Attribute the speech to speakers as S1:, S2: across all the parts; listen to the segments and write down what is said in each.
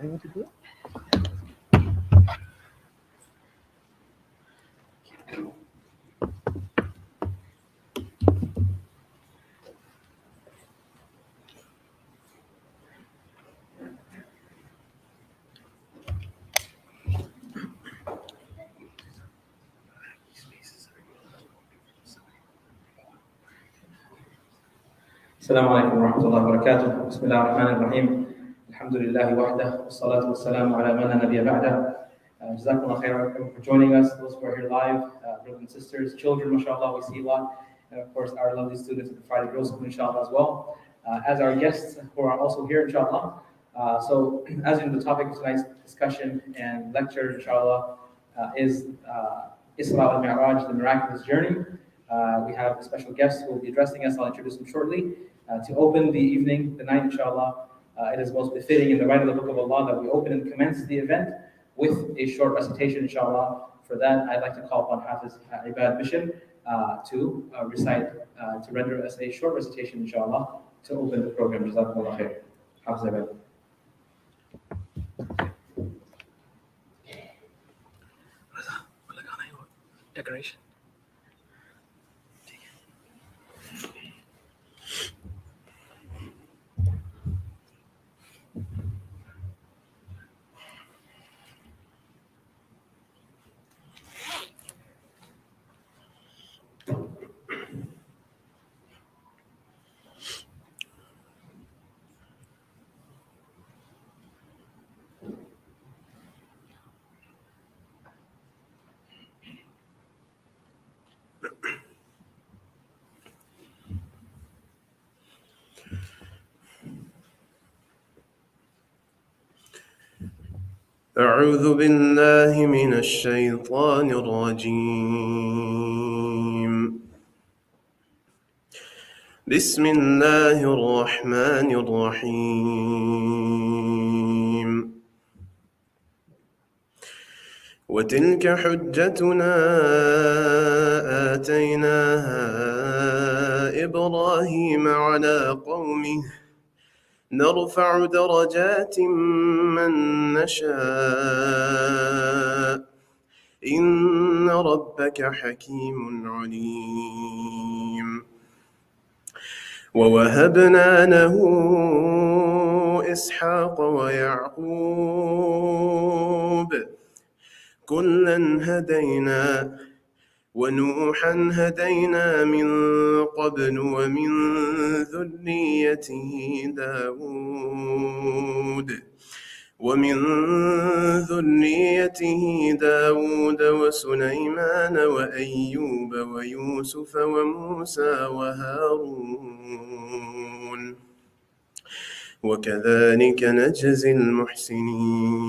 S1: able to do it?
S2: السلام عليكم ورحمة الله وبركاته. بسم الله الرحمن الرحيم. الحمد لله وحده والصلاة والسلام على من لا نبي بعده. Jazakumullah khair for joining us, those who are here live, brothers and sisters, children, mashallah, we see a lot, and of course our lovely students at the Friday Girls School, inshallah, as well, as our guests who are also here, inshallah. So, as in the topic of tonight's discussion and lecture, inshallah, is Isra and Mairaj, the miraculous journey. We have a special guest who will be addressing us. I'll introduce him shortly. To open the evening, the night, inshallah, it is most befitting in the right of the Book of Allah that we open and commence the event with a short recitation, inshallah. For that, I'd like to call upon Hafiz Ibad Bishop to recite, to render us a short recitation, inshallah, to open the program. Jazakumullah khair. Hafiz Ibad.
S1: Decoration.
S3: أعوذ بالله من الشيطان الرجيم. بسم الله الرحمن الرحيم. وتلك حجتنا آتيناها إبراهيم على قومه نرفع درجات من نشاء إن ربك حكيم عليم. ووهبنا له إسحاق ويعقوب كلا هدينا ونوحا هدينا من قبل ومن ذريته داود وسليمان وأيوب ويوسف وموسى وهارون وكذلك نجزي المحسنين.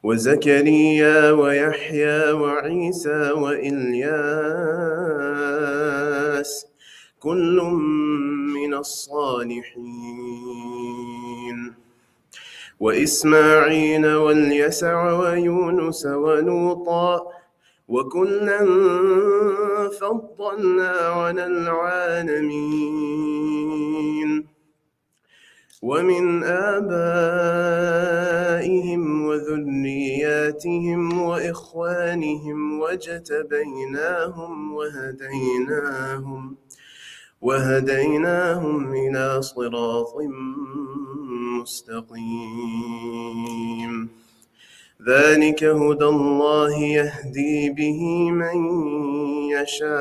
S3: وزكريا ويحيى وعيسى وإلياس كل من الصالحين. وإسماعيل واليسع ويونس ولوطا وكلا فضلنا على العالمين. ومن آبائهم وذرياتهم وإخوانهم واجتبيناهم وهديناهم إلى صراط مستقيم. ذلك هدى الله يهدي به من يشاء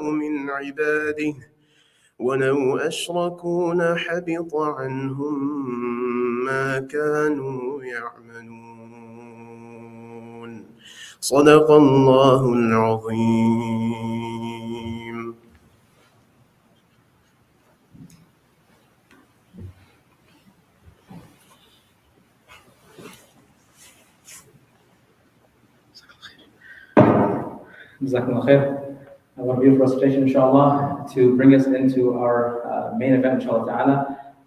S3: من عباده ولو أشركوا لحبط عنهم ما كانوا يعملون. صدق الله العظيم.
S2: Jazakumullah khair. Our beautiful recitation, inshallah, to bring us into our main event, inshallah ta'ala.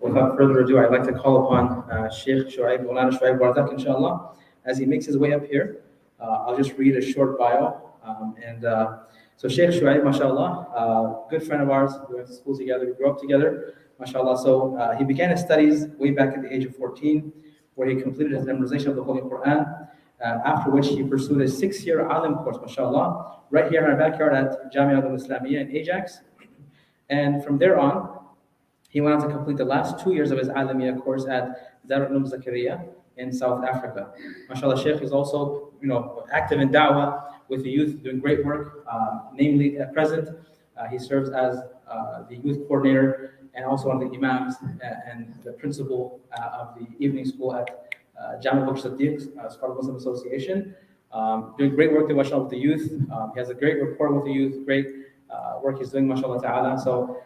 S2: Without further ado, I'd like to call upon Shaykh Shoaib Wardak, inshallah, as he makes his way up here. I'll just read a short bio. So Shaykh Shoaib, mashallah, good friend of ours, we went to school together, we grew up together. mashallah. So he began his studies way back at the age of 14, where he completed his memorization of the Holy Quran, after which he pursued a 6-year alim course, mashallah, right here in our backyard at Jamia al-Islamiyya in Ajax. And from there on, he went on to complete the last 2 years of his Alamiya course at Dar al-Ulum Zakaria in South Africa. MashaAllah, Shaykh is also, active in da'wah with the youth, doing great work. Namely, at present, he serves as the youth coordinator and also one of the imams and the principal of the evening school at Jami Bakr Siddiq, Scottish Muslim Association. Doing great work there, mashallah, with the youth. He has a great rapport with the youth, great work he's doing, mashallah ta'ala. So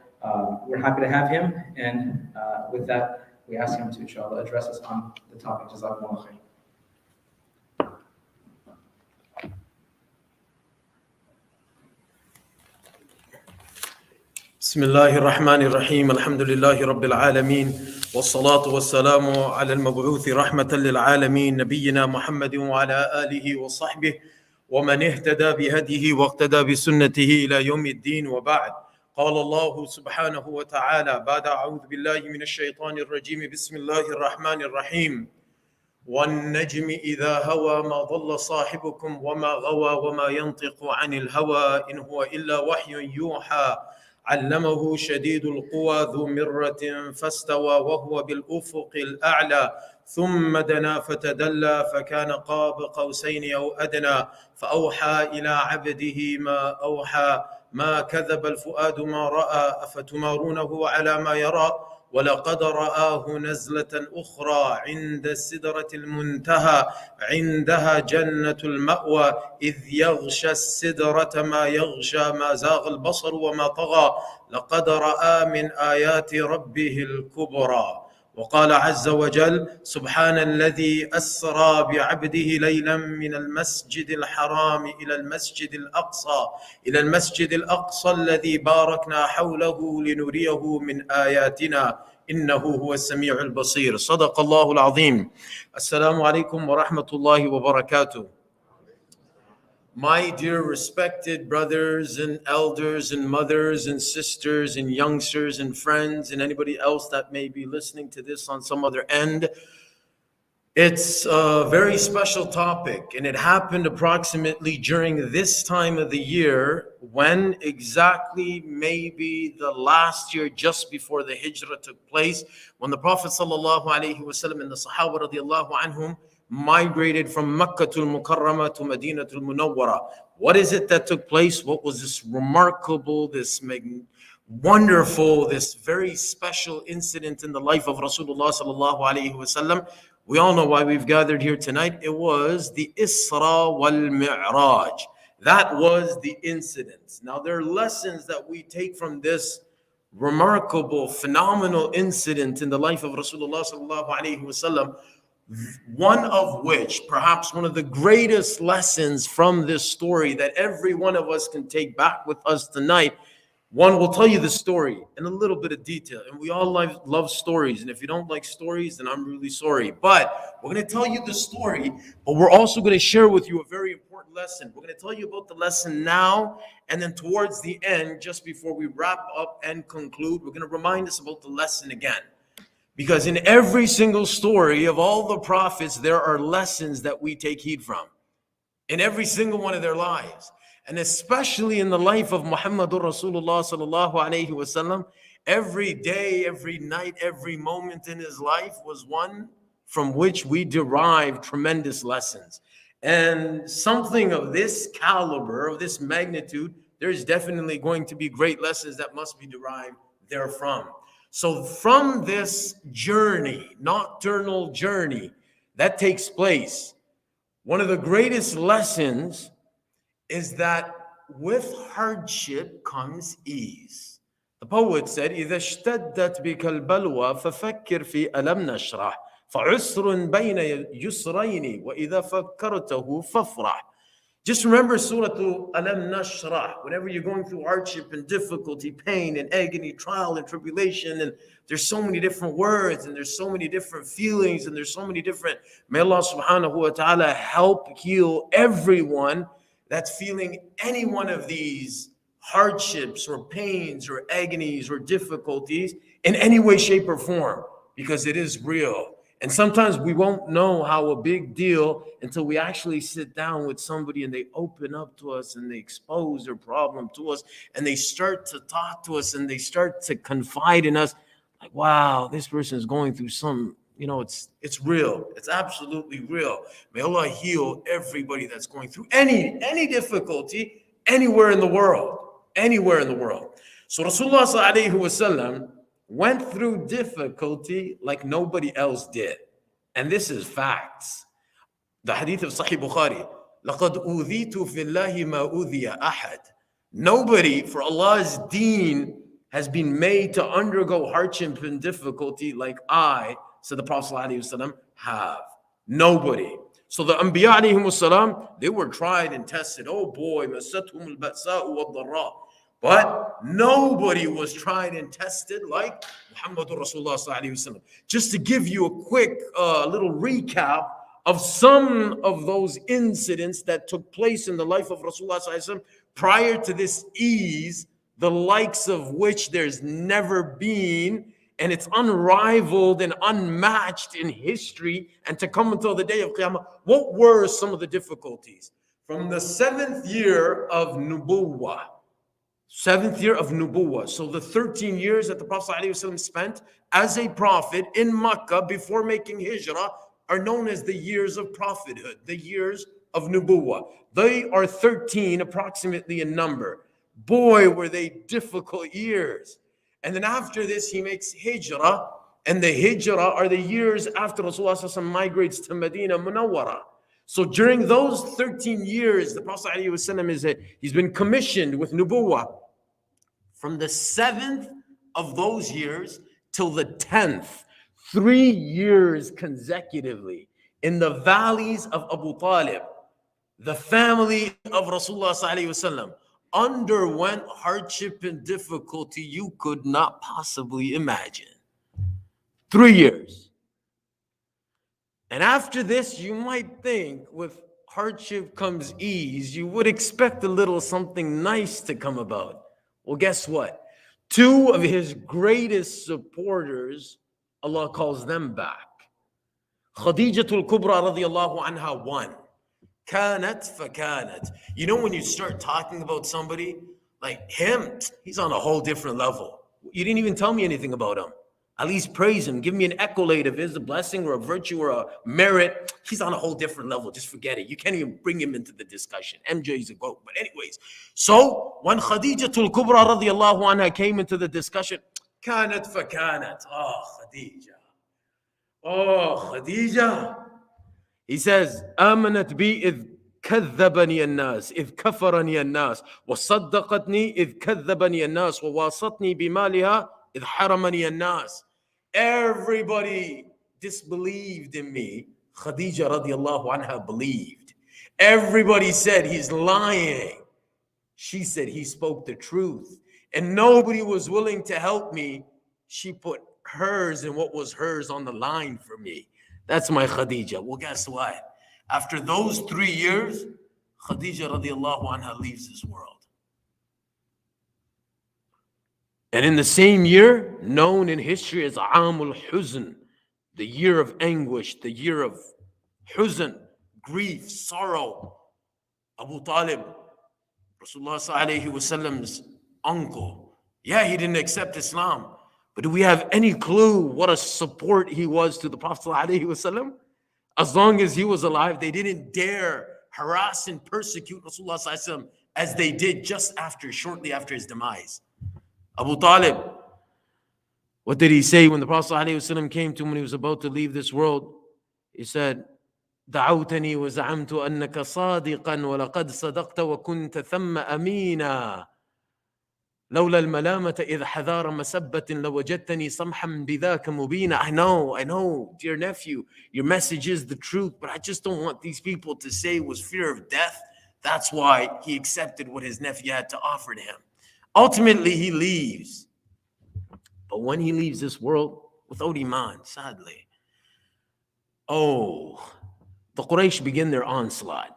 S2: we're happy to have him, and with that, we ask him to, inshallah, address us on the topic. Jazakumullah khair.
S1: بسم الله الرحمن الرحيم الحمد لله رب العالمين والصلاة والسلام على المبعوث رحمة للعالمين نبينا محمد وعلى آله وصحبه ومن اهتدى بهديه واقتدى بسنته إلى يوم الدين وبعد. قال الله سبحانه وتعالى بعد أعوذ بالله من الشيطان الرجيم بسم الله الرحمن الرحيم والنجم إذا هوى ما ضل صاحبكم وما غوى وما ينطق عن الهوى إن هو إلا وحي يوحى علمه شديد القوى ذو مرة فاستوى وهو بالأفق الأعلى ثم دنا فتدلى فكان قاب قوسين أو أدنى فأوحى إلى عبده ما أوحى ما كذب الفؤاد ما رأى أفتمارونه على ما يرى ولقد رآه نزلة أخرى عند السدرة المنتهى عندها جنة المأوى إذ يغشى السدرة ما يغشى ما زاغ البصر وما طغى لقد رأى من آيات ربه الكبرى. وقال عز وجل سبحان الذي أسرى بعبده ليلا من المسجد الحرام إلى المسجد الأقصى الذي باركنا حوله لنريه من آياتنا إنه هو السميع البصير. صدق الله العظيم. السلام عليكم ورحمة الله وبركاته. My dear respected brothers and elders and mothers and sisters and youngsters and friends and anybody else that may be listening to this on some other end, it's a very special topic, and it happened approximately during this time of the year when exactly maybe the last year just before the hijrah took place, when the Prophet sallallahu alaihi wasallam and the Sahaba radiallahu anhum migrated from Makkah to Mukarramah to Medina to Munawwara. What is it that took place? What was this remarkable, this wonderful, this very special incident in the life of Rasulullah sallallahu alaihi wasallam? We all know why we've gathered here tonight. It was the Asra wal Mairaj. That was the incident. Now there are lessons that we take from this remarkable, phenomenal incident in the life of Rasulullah sallallahu alaihi wasallam. One of which, perhaps one of the greatest lessons from this story that every one of us can take back with us tonight. One will tell you the story in a little bit of detail, and we all love stories, and if you don't like stories, then I'm really sorry. But we're going to tell you the story, but we're also going to share with you a very important lesson. We're going to tell you about the lesson now, and then towards the end, just before we wrap up and conclude, we're going to remind us about the lesson again. Because in every single story of all the prophets, there are lessons that we take heed from. In every single one of their lives. And especially in the life of Muhammadur Rasulullah sallallahu alayhi wasallam, every day, every night, every moment in his life was one from which we derive tremendous lessons. And something of this caliber, of this magnitude, there's definitely going to be great lessons that must be derived therefrom. So from this journey, nocturnal journey that takes place, one of the greatest lessons is that with hardship comes ease. The poet said, إِذَا اشْتَدَّتْ بِكَ الْبَلْوَى فَفَكِّرْ فِي أَلَمْ نَشْرَحْ فَعُسْرٌ بَيْنَ يُسْرَيْنِ وَإِذَا فَكَّرْتَهُ فَافْرَحْ. Just remember Surah Alam Nashrah. Whenever you're going through hardship and difficulty, pain and agony, trial and tribulation, and there's so many different words, and there's so many different feelings, and there's so many different, may Allah subhanahu wa ta'ala help heal everyone that's feeling any one of these hardships or pains or agonies or difficulties in any way, shape, or form, because it is real. And sometimes we won't know how a big deal until we actually sit down with somebody and they open up to us and they expose their problem to us and they start to talk to us and they start to confide in us. Like, wow, this person is going through some, it's real. It's absolutely real. May Allah heal everybody that's going through any difficulty anywhere in the world. Anywhere in the world. So Rasulullah sallallahu alaihi wasallam went through difficulty like nobody else did. And this is facts. The hadith of Sahih Bukhari, لَقَدْ أُوذِيتُ فِي اللَّهِ مَا أُوذِيَ أَحَدٍ. Nobody for Allah's deen has been made to undergo hardship and difficulty like I, said the Prophet ﷺ, have. Nobody. So the Anbiya ﷺ, they were tried and tested. Oh boy, مَسَّتْهُمُ الْبَأْسَاءُ وَالضَّرَّاءُ. But nobody was tried and tested like Muhammadur Rasulullah sallallahu alaihi wasallam. Just to give you a quick little recap of some of those incidents that took place in the life of Rasulullah sallallahu alaihi wasallam prior to this ease, the likes of which there's never been, and it's unrivaled and unmatched in history, and to come until the day of Qiyamah. What were some of the difficulties? From the 7th year of Nubuwwah, 7th year of Nubuwwah. So the 13 years that the Prophet ﷺ spent as a prophet in Makkah before making hijrah are known as the years of prophethood, the years of Nubuwwah. They are 13 approximately in number. Boy, were they difficult years. And then after this, he makes hijrah, and the hijrah are the years after Rasulullah ﷺ migrates to Medina Munawwara. So during those 13 years, the Prophet ﷺ he's been commissioned with Nubuwwah. From the 7th of those years till the 10th, 3 years consecutively, in the valleys of Abu Talib, the family of Rasulullah ﷺ underwent hardship and difficulty you could not possibly imagine. 3 years. And after this, you might think with hardship comes ease. You would expect a little something nice to come about. Well, guess what? 2 of his greatest supporters, Allah calls them back. Khadijatul Kubra radiyallahu anha won. Kanat fakanat. You know when you start talking about somebody, like him, he's on a whole different level. You didn't even tell me anything about him. At least praise him. Give me an accolade of his, a blessing or a virtue or a merit. He's on a whole different level. Just forget it. You can't even bring him into the discussion. MJ is a goat. But anyways, so when Khadijatul Kubra radiyallahu anha came into the discussion, kanat fakanat. Oh, Khadija. Oh, Khadija. He says, آمنت بي إذ كذبني الناس إذ كفرني الناس وصدقتني إذ كذبني الناس وواصتني بمالها إذ حرمني الناس. Everybody disbelieved in me. Khadija radiallahu anha believed. Everybody said he's lying. She said he spoke the truth. And nobody was willing to help me. She put hers and what was hers on the line for me. That's my Khadija. Well, guess what? After those 3 years, Khadija radiallahu anha leaves this world. And in the same year, known in history as Amul Huzn, the year of anguish, the year of huzn, grief, sorrow, Abu Talib, Rasulullah sallallahu alaihi wasallam's uncle. Yeah, he didn't accept Islam. But do we have any clue what a support he was to the Prophet ﷺ? As long as he was alive, they didn't dare harass and persecute Rasulullah ﷺ as they did shortly after his demise. Abu Talib, what did he say when the Prophet ﷺ came to him when he was about to leave this world? He said, دعوتني وزعمت أنك صادقا ولقد صدقت وكنت ثم أمينا لولا الملامة إذ حذار مسبة لوجدتني صمحا بذاك مبينا. I know, dear nephew, your message is the truth, but I just don't want these people to say it was fear of death. That's why he accepted what his nephew had to offer to him. Ultimately, he leaves. But when he leaves this world, without Iman, sadly, the Quraysh begin their onslaught.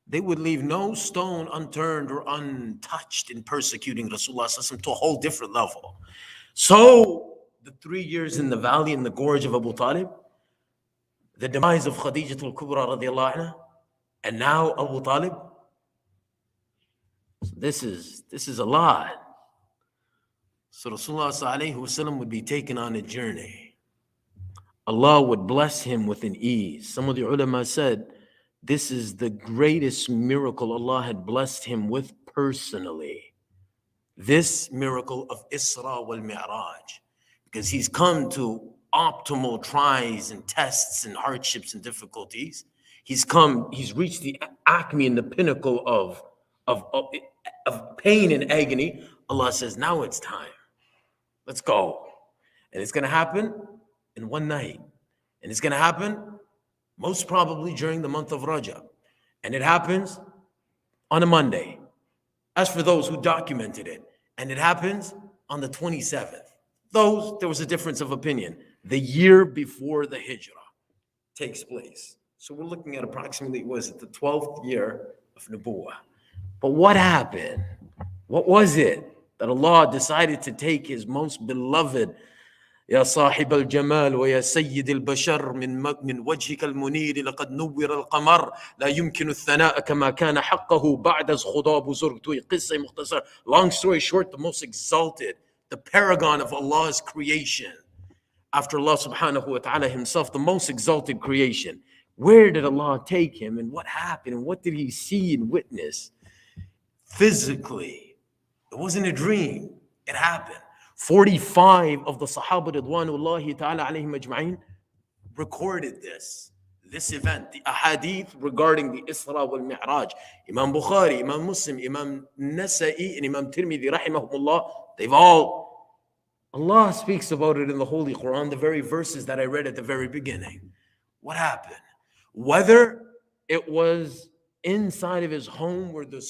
S1: they would leave no stone unturned or untouched in persecuting Rasulullah to a whole different level. So the 3 years in the valley, in the gorge of Abu Talib, the demise of Khadija al-Kubra radiallahu anha, and now Abu Talib. So this is a lot. So Rasulullah sallallahu alaihi wasallam would be taken on a journey. Allah would bless him with an ease. Some of the ulama said this is the greatest miracle Allah had blessed him with personally. This miracle of Asra wal Mairaj, because he's come to optimal tries and tests and hardships and difficulties. He's reached the acme and the pinnacle of pain and agony. Allah says, now it's time. Let's go. And it's going to happen in one night. And it's going to happen most probably during the month of Rajab. And it happens on a Monday. As for those who documented it, and it happens on the 27th. There was a difference of opinion. The year before the Hijrah takes place. So we're looking at approximately, the 12th year of Nubuwah. But what happened? What was it that Allah decided to take his most beloved, يا صاحب الجمال ويا سيد البشر من وجهك المنير لقد نور القمر لا يمكن الثناء كما كان حقه بعد خضاب زرت. قصة مختصر. Long story short, the most exalted, the paragon of Allah's creation, after Allah subhanahu wa ta'ala himself, the most exalted creation. Where did Allah take him, and what happened, and what did he see and witness? Physically, it wasn't a dream, it happened. 45 of the Sahaba Ridwanullahi ta'ala alayhim ajma'in recorded this event, the ahadith regarding the Isra wal Mi'raj. Imam Bukhari, Imam Muslim, Imam Nasa'i, and Imam Tirmidhi rahimahumullah, Allah speaks about it in the Holy Quran, the very verses that I read at the very beginning. What happened? Whether it was inside of his home where the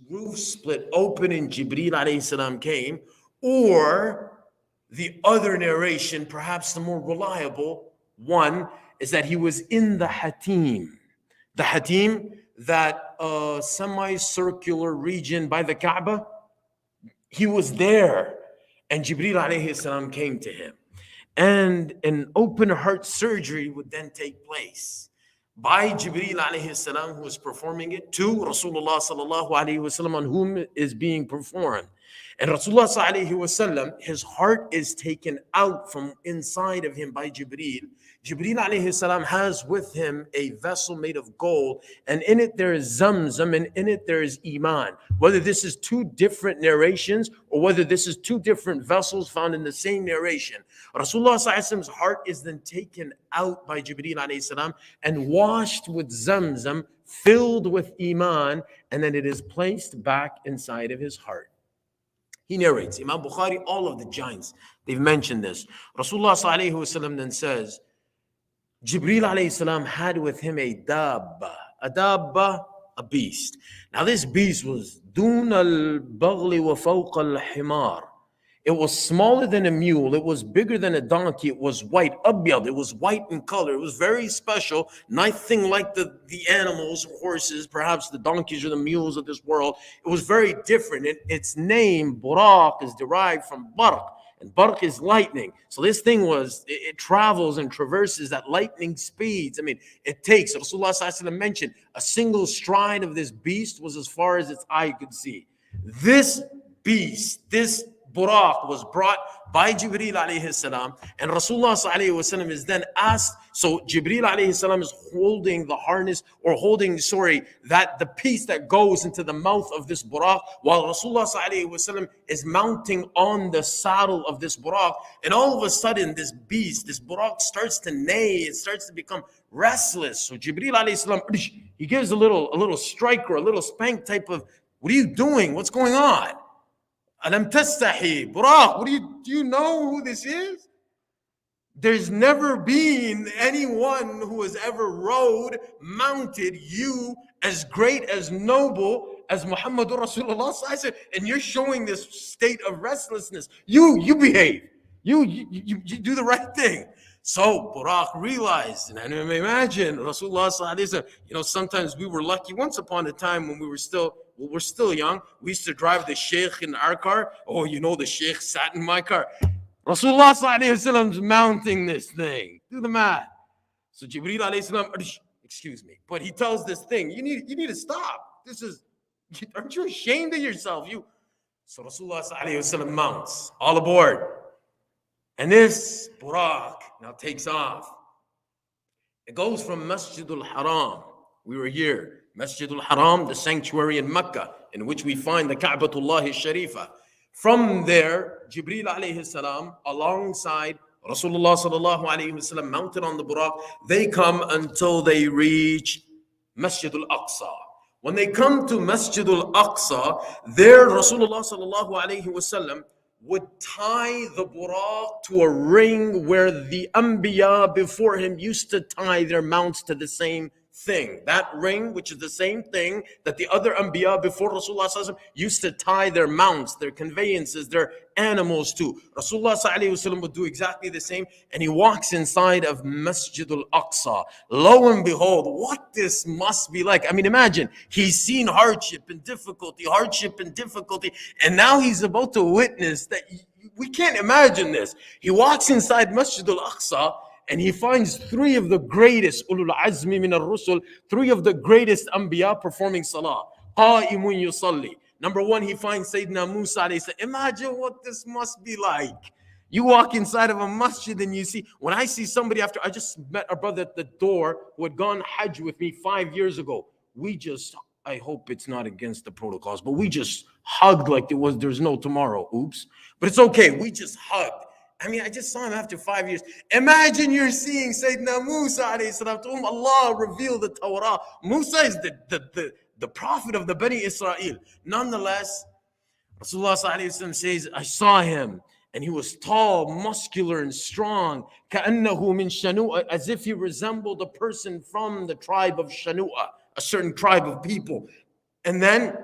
S1: roof split open and Jibreel alayhi salam came, or the other narration, perhaps the more reliable one, is that he was in the Hatim. The Hatim, that semicircular region by the Kaaba, he was there. And Jibreel alayhi salam came to him. And an open heart surgery would then take place by Jibreel alayhi salam, who was performing it, to Rasulullah sallallahu alayhi wasallam, on whom is being performed. And Rasulullah sallallahu alayhi wasallam, his heart is taken out from inside of him by Jibreel. Jibreel alayhi salam has with him a vessel made of gold, and in it there is Zamzam, and in it there is Iman. Whether this is two different narrations or whether this is two different vessels found in the same narration, Rasulullah sallallahu alayhi wasallam's heart is then taken out by Jibreel alayhi salam and washed with Zamzam, filled with Iman, and then it is placed back inside of his heart. He narrates, Imam Bukhari, all of the giants, they've mentioned this. Rasulullah sallallahu alayhi wasallam then says, Jibreel alayhi salam had with him a dabba, a beast. Now this beast was dun al-baghli wa fawq al-himar. It was smaller than a mule. It was bigger than a donkey. It was white, abyad. It was white in color. It was very special. Nothing like the animals, horses, perhaps the donkeys or the mules of this world. It was very different. Its name, Buraq, is derived from Barq. And Barq is lightning. So this thing it travels and traverses at lightning speeds. I mean, it takes, Rasulullah sallallahu alaihi wasallam mentioned, a single stride of this beast was as far as its eye could see. This beast, this Buraq, was brought by Jibreel alayhi salam, and Rasulullah sallallahu alayhi wasallam is then asked. So Jibreel alayhi salam is holding the harness, or the piece that goes into the mouth of this Buraq, while Rasulullah sallallahu alayhi wasallam is mounting on the saddle of this Buraq. And all of a sudden, this beast, this Buraq, starts to neigh. It starts to become restless. So Jibreel alayhi salam, he gives a little strike or a little spank type of, what are you doing? What's going on? Alam tastahi, Buraq, do you know who this is? There's never been anyone who has ever rode, mounted you as great, as noble as Muhammadur Rasulullah, and you're showing this state of restlessness. You behave. You do the right thing. So Buraq realized, and I imagine Rasulullah sallallahu alaihi wasallam, sometimes we were lucky. Once upon a time when we're still young, we used to drive the Shaykh in our car. Oh, the Shaykh sat in my car. Rasulullah sallallahu alaihi wasallam's mounting this thing. Do the math. So Jibreel alayhi salam, excuse me, but he tells this thing, you need to stop. Aren't you ashamed of yourself? So Rasulullah sallallahu alaihi wasallam mounts, all aboard. And this Buraq now takes off. It goes from Masjidul Haram. We were here. Masjidul Haram, the sanctuary in Mecca, in which we find the Ka'batullah Sharifa. From there, Jibreel alayhi salam, alongside Rasulullah sallallahu alayhi wasallam, mounted on the Buraq, they come until they reach Masjidul Aqsa. When they come to Masjidul Aqsa, there Rasulullah sallallahu alayhi wasallam would tie the Buraq to a ring where the Anbiya before him used to tie their mounts to the same thing. That ring, which is the same thing that the other Anbiya before Rasulullah sallallahu alaihi wasallam used to tie their mounts, their conveyances, their animals to. Rasulullah sallallahu alaihi wasallam would do exactly the same, and he walks inside of Masjidul Aqsa. Lo and behold, what this must be like. I mean, imagine, he's seen hardship and difficulty, and now he's about to witness that. We can't imagine this. He walks inside Masjidul Aqsa, and he finds three of the greatest ulul azmi min ar-rusul, three of the greatest anbiya performing salah. Qa'imun yusalli. Number one, he finds Sayyidina Musa alayhi salam. Imagine what this must be like. You walk inside of a masjid and you see, when I see somebody I just met a brother at the door who had gone Hajj with me 5 years ago. I hope it's not against the protocols, but we just hugged like there's no tomorrow. Oops. But it's okay. We just hugged. I mean, I just saw him after 5 years. Imagine you're seeing Sayyidina Musa alayhi salam, to whom Allah revealed the Torah. Musa is the prophet of the Bani Israel. Nonetheless, Rasulullah sallallahu alayhi wasallam says, I saw him, and he was tall, muscular, and strong. كَأَنَّهُ مِنْ شَنُوءَ, as if he resembled a person from the tribe of Shanu'a, a certain tribe of people. And then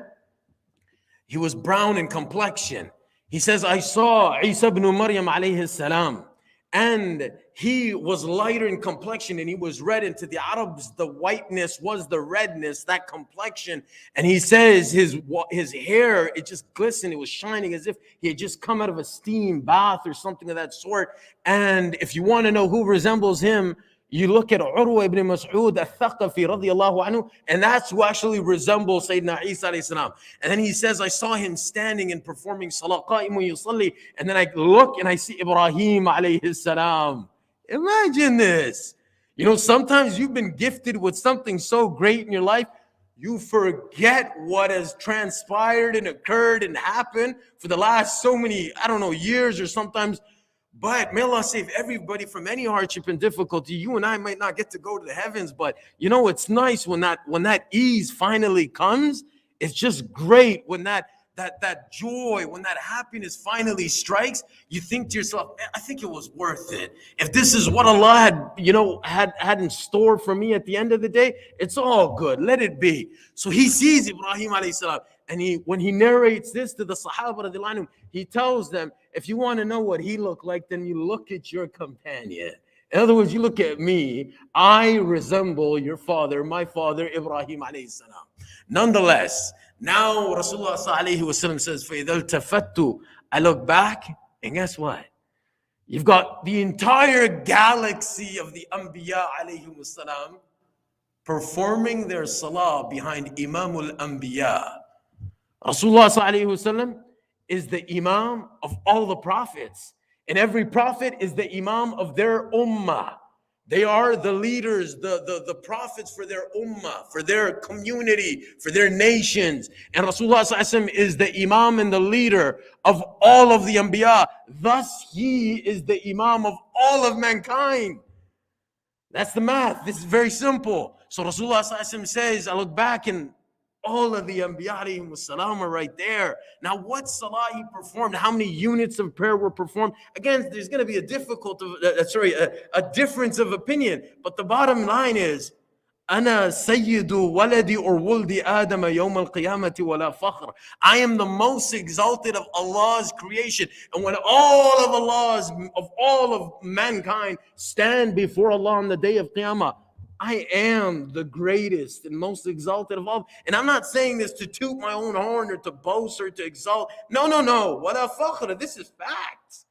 S1: he was brown in complexion. He says, I saw Isa ibn Maryam alayhi salam, and he was lighter in complexion, and he was red. And to the Arabs, the whiteness was the redness, that complexion. And he says his hair, it just glistened. It was shining as if he had just come out of a steam bath or something of that sort. And if you want to know who resembles him, you look at Urwa ibn Mas'ud al-Thaqafi radiyallahu anhu, and that's who actually resembles Sayyidina Isa alayhi salam. And then he says, I saw him standing and performing salah, qa'imun yusalli, and then I look and I see Ibrahim alayhi salam. Imagine this. Sometimes you've been gifted with something so great in your life, you forget what has transpired and occurred and happened for the last so many, years or sometimes. But may Allah save everybody from any hardship and difficulty. You and I might not get to go to the heavens, but it's nice when that ease finally comes. It's just great when that joy, when that happiness finally strikes. You think to yourself, I think it was worth it. If this is what Allah had in store for me at the end of the day, it's all good. Let it be. So he sees Ibrahim alayhi salam, and when he narrates this to the Sahaba radhiyallahu anhum, he tells them, if you want to know what he looked like, then you look at your companion. In other words, you look at me. I resemble your father, my father, Ibrahim alayhi salam. Nonetheless, now Rasulullah sallallahu alayhi wasallam says, فَإِذَا الْتَفَتُّ, I look back, and guess what? You've got the entire galaxy of the Anbiya alayhi salam performing their salah behind Imamul Anbiya. Rasulullah sallallahu alayhi wasallam is the Imam of all the prophets. And every prophet is the Imam of their ummah. They are the leaders, the prophets for their ummah, for their community, for their nations. And Rasulullah sallallahu alaihi wasallam is the Imam and the leader of all of the Anbiya. Thus, he is the Imam of all of mankind. That's the math. This is very simple. So Rasulullah sallallahu alaihi wasallam says, I look back and all of the Anbiya alayhim salam are right there. Now, what salah he performed, how many units of prayer were performed? Again, there's going to be a difference of opinion. But the bottom line is, أنا سيد ولدي or ولدي آدم يوم القيامة ولا فخر. I am the most exalted of Allah's creation. And when all of mankind stand before Allah on the day of Qiyamah, I am the greatest and most exalted of all. And I'm not saying this to toot my own horn or to boast or to exalt. No. ولا فخر. This is facts.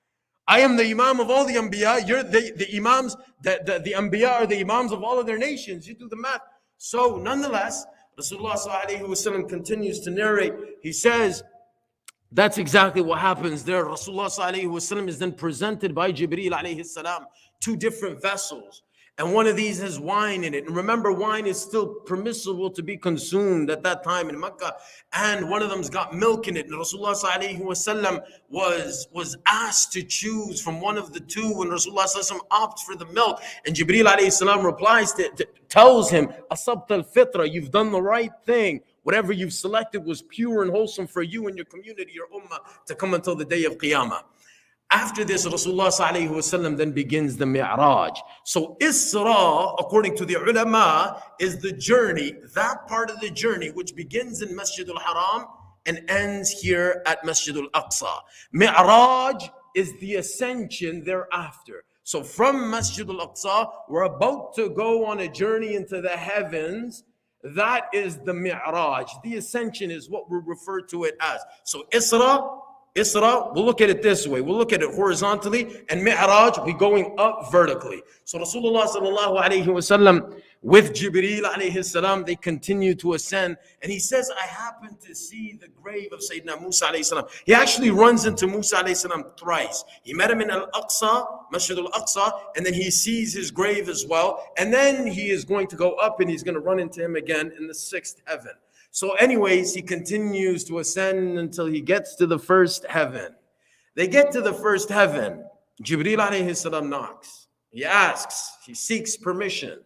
S1: I am the Imam of all the Anbiya. You're the Imams, the Anbiya are the Imams of all of their nations. You do the math. So nonetheless, Rasulullah sallallahu alayhi wasallam continues to narrate. He says, that's exactly what happens there. Rasulullah sallallahu alayhi wasallam is then presented by Jibreel alayhi salam, two different vessels. And one of these has wine in it. And remember, wine is still permissible to be consumed at that time in Mecca. And one of them's got milk in it. And Rasulullah sallallahu alaihi wasallam was asked to choose from one of the two. And Rasulullah sallallahu alaihi wasallam opts for the milk. And Jibreel alayhi salam replies, tells him, Asabta al-fitra, you've done the right thing. Whatever you've selected was pure and wholesome for you and your community, your ummah, to come until the day of Qiyamah. After this, Rasulullah sallallahu alaihi wasallam then begins the Mairaj. So Isra, according to the ulama, is the journey, that part of the journey which begins in Masjid al-Haram and ends here at Masjid al-Aqsa. Mairaj is the ascension thereafter. So from Masjid al-Aqsa, we're about to go on a journey into the heavens. That is the Mairaj. The ascension is what we refer to it as. So Isra, we'll look at it this way. We'll look at it horizontally, and Mi'raj, we're going up vertically. So Rasulullah sallallahu alayhi wasallam with Jibreel alayhi salam, they continue to ascend. And he says, I happened to see the grave of Sayyidina Musa alayhi salam. He actually runs into Musa alayhi salam thrice. He met him in Al-Aqsa, Masjid al-Aqsa, and then he sees his grave as well. And then he is going to go up and he's going to run into him again in the sixth heaven. So anyways, he continues to ascend until he gets to the first heaven. They get to the first heaven. Jibreel alayhi salam knocks. He asks, he seeks permission.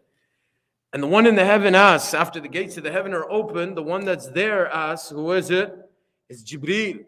S1: And the one in the heaven asks, after the gates of the heaven are open, the one that's there asks, who is it? It's Jibreel.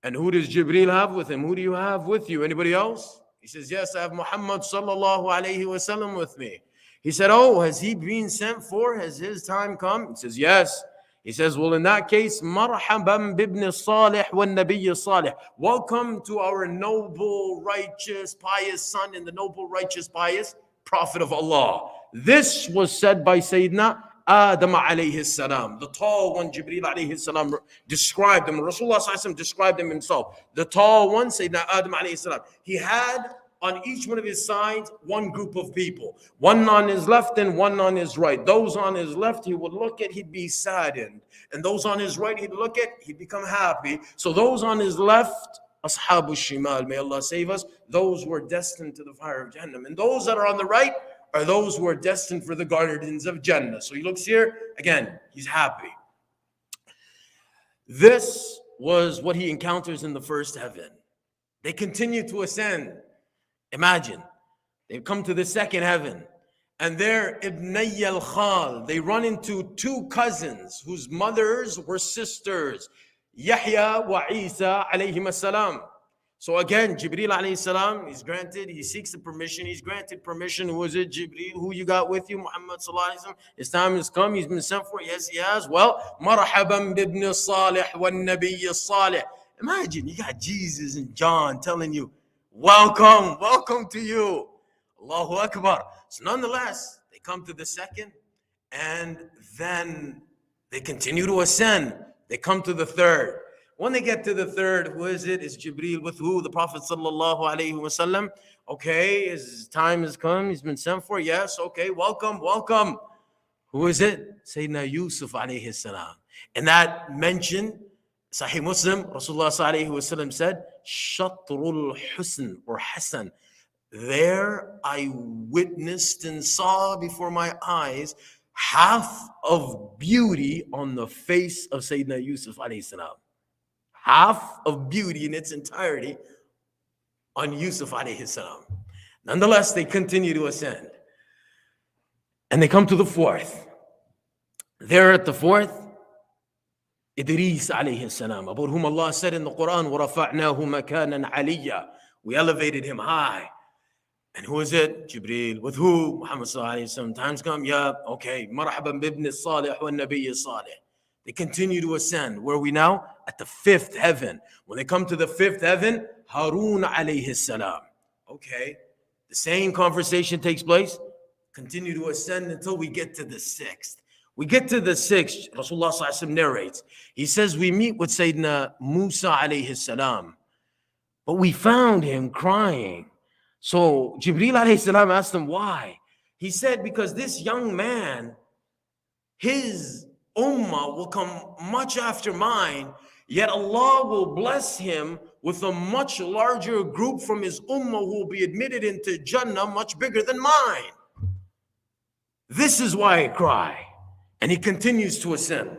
S1: And who does Jibreel have with him? Who do you have with you? Anybody else? He says, yes, I have Muhammad sallallahu alayhi wasallam with me. He said, oh, has he been sent for? Has his time come? He says, yes. He says, well, in that case, marhaban bibn salih wa nabiy salih. Welcome to our noble, righteous, pious son and the noble, righteous, pious prophet of Allah. This was said by Sayyidina Adam alayhi salam, the tall one. Jibreel alayhi salam described him. Rasulullah sallallahu alayhi wa sallam described him himself. The tall one, Sayyidina Adam alayhi salam. He had on each one of his sides one group of people, one on his left and one on his right. Those on his left he would look at, he'd be saddened, and those on his right he'd look at, he'd become happy. So those on his left, ashabu shimal, may Allah save us, those were destined to the fire of Jahannam, and those that are on the right are those who are destined for the gardens of Jannah. So he looks here again, he's happy. This was what he encounters in the first heaven. They continue to ascend. Imagine, they've come to the second heaven, and there, Ibnay al-Khal, they run into two cousins whose mothers were sisters, Yahya wa Isa alayhim as-salam. So again, Jibreel alayhi salam, he seeks the permission, he's granted permission. Who is it, Jibreel? Who you got with you? Muhammad sallallahu alayhi wa sallam. His time has come, he's been sent for. Yes, he has. Well, marhaban bibn salih wa nabiy salih. Imagine, you got Jesus and John telling you, welcome to you. Allahu Akbar. So nonetheless, they come to the second, and then they continue to ascend. They come to the third. When they get to the third, who is it? It's Jibreel with who? The Prophet sallallahu alaihi wasallam. Okay, his time has come. He's been sent for. Yes, okay, welcome. Who is it? Sayyidina Yusuf alayhi salam. And that mentioned, Sahih Muslim, Rasulullah sallallahu alaihi wasallam said, Shatrul Husn or Hasan. There I witnessed and saw before my eyes half of beauty on the face of Sayyidina Yusuf alayhi salam. Half of beauty in its entirety on Yusuf alayhi salam. Nonetheless, they continue to ascend. And they come to the fourth. There at the fourth, Idris alayhi salam, about whom Allah said in the Quran, وَرَفَعْنَاهُ مَكَانًا عَلِيًّا. We elevated him high. And who is it? Jibreel. With who? Muhammad sallallahu alayhi wa sallam. Times come, yeah, okay. Marhaban bibni salih wa nabiyyi salih. They continue to ascend. Where are we now? At the fifth heaven. When they come to the fifth heaven, Harun alayhi salam. Okay. The same conversation takes place. Continue to ascend until we get to the sixth. We get to the sixth. Rasulullah sallallahu alayhi wa sallam narrates. He says we meet with Sayyidina Musa alayhi salam. But we found him crying. So Jibreel alayhi salam asked him why. He said, because this young man, his ummah will come much after mine, yet Allah will bless him with a much larger group from his ummah who will be admitted into Jannah much bigger than mine. This is why I cry. And he continues to ascend.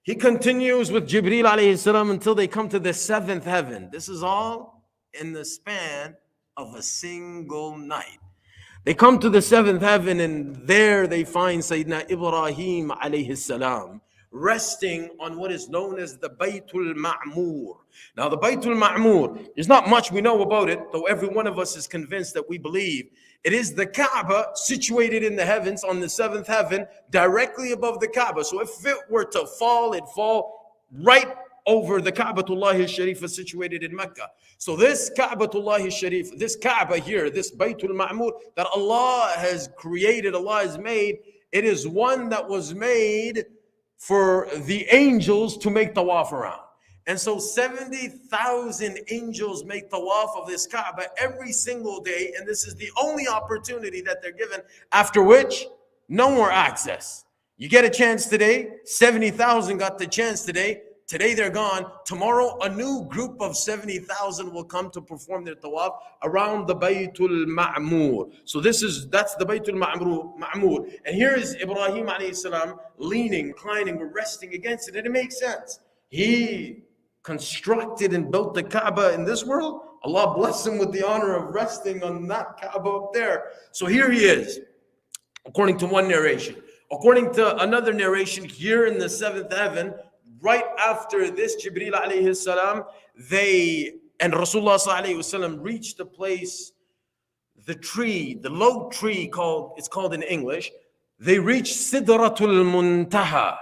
S1: He continues with Jibreel alayhi salam until they come to the seventh heaven. This is all in the span of a single night. They come to the seventh heaven, and there they find Sayyidina Ibrahim alayhi salam resting on what is known as the Baytul Ma'mur. Now the Baytul Ma'mur, there's not much we know about it, though every one of us is convinced that we believe it is the Kaaba situated in the heavens on the seventh heaven, directly above the Kaaba. So if it were to fall, it'd fall right over the Ka'batullah al-Sharif situated in Mecca. So this Ka'batullah al-Sharif, this Kaaba here, this Baytul Ma'mur that Allah has created, Allah has made, it is one that was made for the angels to make tawaf around. And so 70,000 angels make tawaf of this Kaaba every single day, and this is the only opportunity that they're given, after which no more access. You get a chance today, 70,000 got the chance today. Today they're gone. Tomorrow a new group of 70,000 will come to perform their tawaf around the Baytul Ma'mur. So that's the Baytul Ma'mur. And here is Ibrahim alayhi salam leaning, reclining, resting against it. And it makes sense. He constructed and built the Kaaba in this world. Allah bless him with the honor of resting on that Kaaba up there. So here he is, according to one narration. According to another narration, here in the seventh heaven, right after this, Jibreel alayhi salam, and Rasulullah sallallahu alayhi wasallam reached the place, the tree, the low tree it's called in English, they reached Sidratul Muntaha.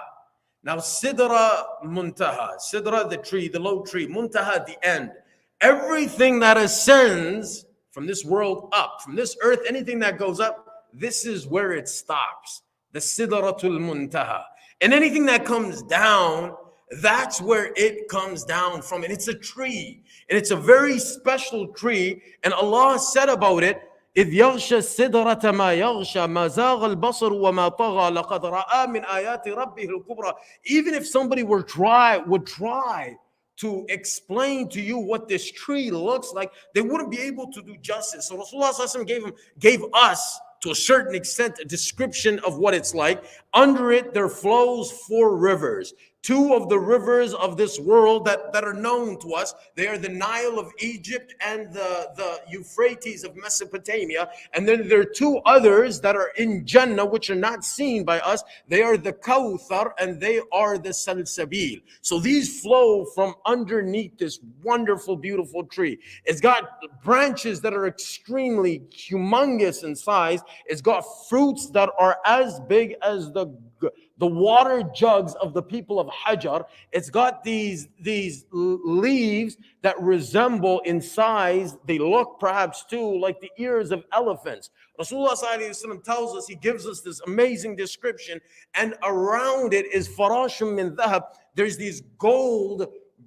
S1: Now Sidra Muntaha, Sidra the tree, the low tree, Muntaha the end. Everything that ascends from this world up, from this earth, anything that goes up, this is where it stops. The Sidratul Muntaha. And anything that comes down, that's where it comes down from. And it's a tree. And it's a very special tree. And Allah said about it, إذ يغشى السدرة ما يغشى ما زاغ البصر وما طغى لقد رأى من آيات ربه الكبرى. Even if somebody would try to explain to you what this tree looks like, they wouldn't be able to do justice. So Rasulullah sallallahu alaihi wasallam gave us, to a certain extent, a description of what it's like. Under it, there flows 4 rivers. 2 of the rivers of this world that are known to us, they are the Nile of Egypt and the Euphrates of Mesopotamia. And then there are 2 others that are in Jannah, which are not seen by us. They are the Kawthar and they are the Salsabil. So these flow from underneath this wonderful, beautiful tree. It's got branches that are extremely humongous in size. It's got fruits that are as big as the water jugs of the people of Hajar. It's got these leaves that resemble in size, they look perhaps too like the ears of elephants. Rasulullah ﷺ tells us, he gives us this amazing description, and around it is farashum min dhahab. There's these